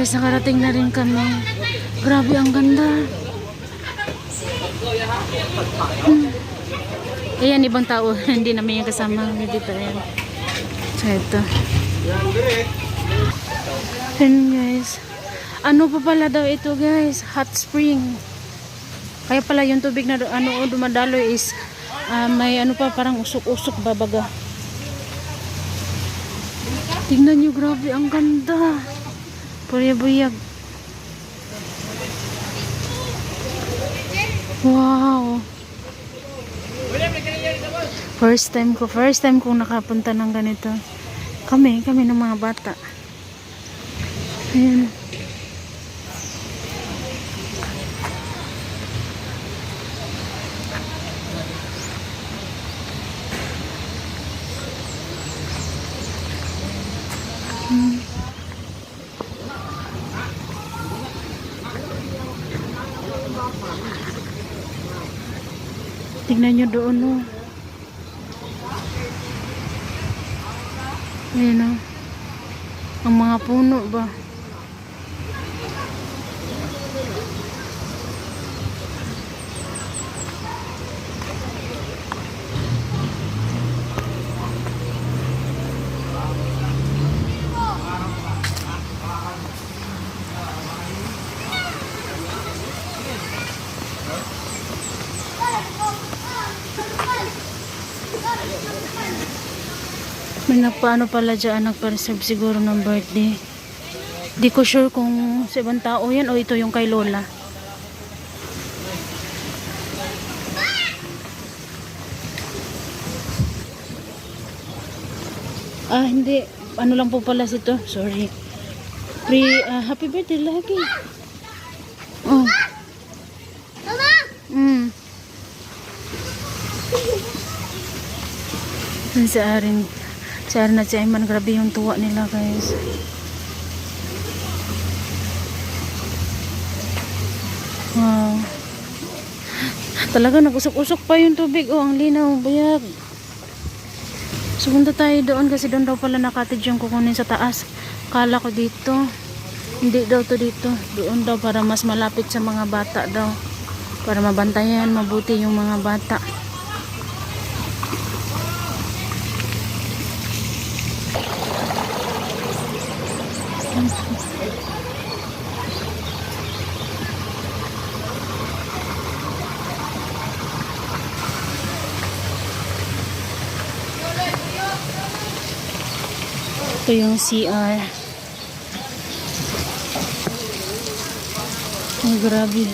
Guys, nakarating na rin kami. Grabe, ang ganda. Ayan, ibang tao. Hindi namin yung kasama dito. Ayan. So, ito. Ayan, guys. Ano pa pala daw ito, guys? Hot spring. Kaya pala yung tubig na dumadaloy is may ano pa, parang usok-usok babaga. Tingnan nyo, grabe, ang ganda. Puyag-buyag. Wow. First time kong nakapunta ng ganito. Kami ng mga bata. Ayan. Tingnan nyo doon, no. Ayan, no. Ang mga puno ba? May nagpaano pala dyan, nagpa-reserve siguro ng birthday. Di ko sure kung sa ibang tao yan o ito yung kay Lola. Hindi. Ano lang po pala ito. Sorry. Happy birthday lagi. Oh. Mama! Sa arin at si Ayman, grabe yung tuwa nila, guys. Wow. Talaga nag-usok-usok pa yung tubig. Oh, ang linaw, bayag. Sumunta tayo doon kasi doon daw pala na-cottage yung kukunin sa taas. Kala ko dito. Hindi daw to dito. Doon daw para mas malapit sa mga bata daw. Para mabantayan mabuti yung mga bata. Ito yung CR. Ay, grabe.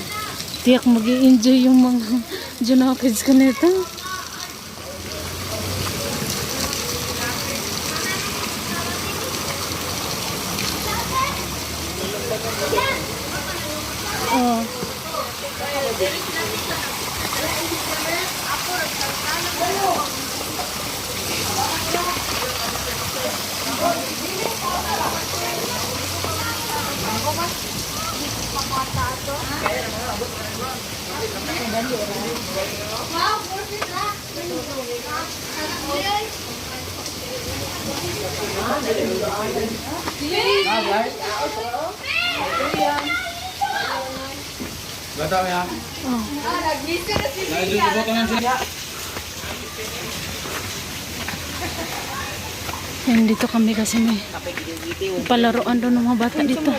Tiyak mag-i-enjoy yung mga Junakids ka nito. Oh. Gata ya. Oh. Yan, dito kami kasi may palaruan doon ng mga bata dito.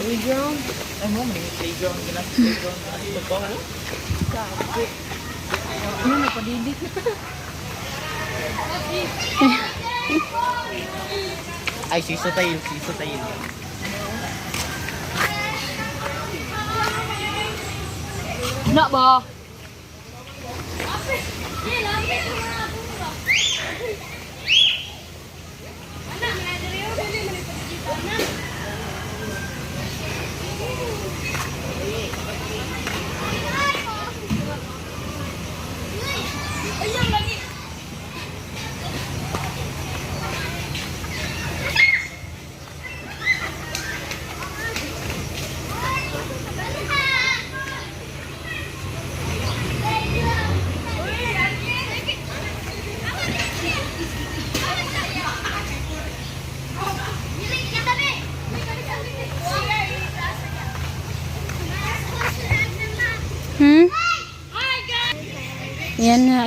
Playground. Ay mo, may playground ka na. Playground ka na. Ito po, ano? Sabi. Ano na, padidik. Ay, siso tayo. Siso tayo. Na ba?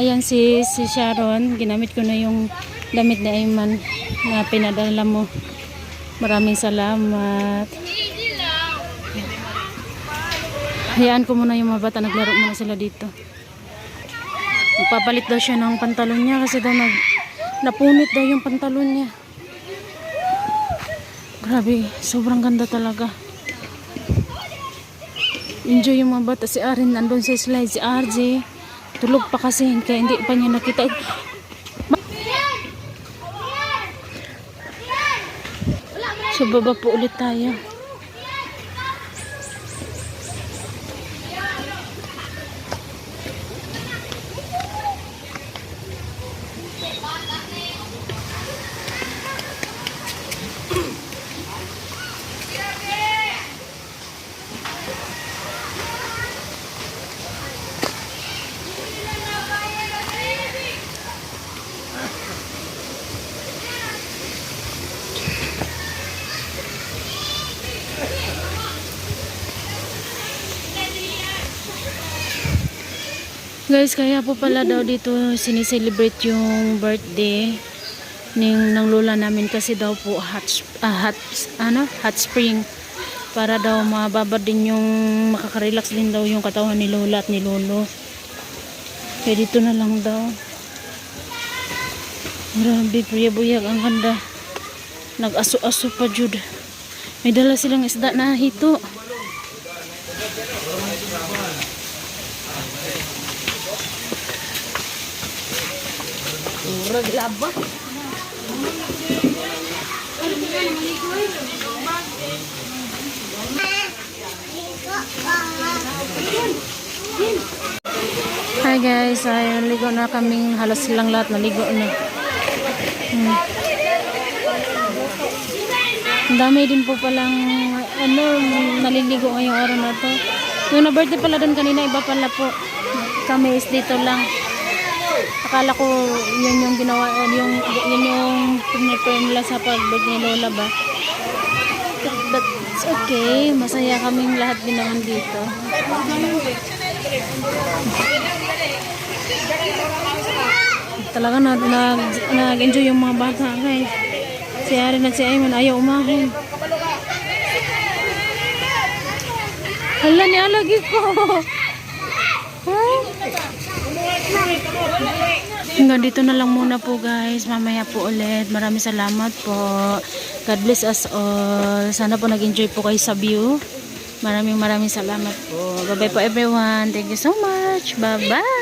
Ayan si Sharon. Ginamit ko na yung damit ni Ayman na pinadala mo. Maraming salamat. Hayaan ko muna yung mga bata. Naglaro muna sila dito. Magpapalit daw siya ng pantalon niya kasi daw napunit daw yung pantalon niya. Grabe, sobrang ganda talaga. Enjoy yung mga bata. Si Arin nandun sa slide. Si RJ tulog pa kasi kaya hindi pa niya nakita. So baba po ulit tayo. Guys, kaya po pala daw dito sinicelebrate yung birthday ng lola namin kasi daw po hot spring para daw mababad din yung makaka-relax din daw yung katawan ni lola at ni lolo. Kaya dito na lang daw. Grabe, buyag ang ganda. Nag-aso-aso pa jud. May dala silang isda na hito. Laba. Hi guys, ay naligo na kaming halos silang lahat naligo na. Ang dami din po palang naliligo ngayong araw na to. Yung na-birthday pala doon kanina, iba pala po. Kami is dito lang. Akala ko yun yung ginawa, yun yung pinipray nila sa pag-birthday ni Lola ba. But it's okay. Masaya kaming lahat din naman dito. Talaga nag-enjoy yung mga bata guys. Si Arin at si Ayman ayaw umahon. Hala, nialagi ko. Hanggang dito na lang muna po guys. Mamaya po ulit. Maraming salamat po. God bless us all. Sana po nag-enjoy po kayo sa view. Maraming salamat po. Bye bye po everyone. Thank you so much. Bye bye.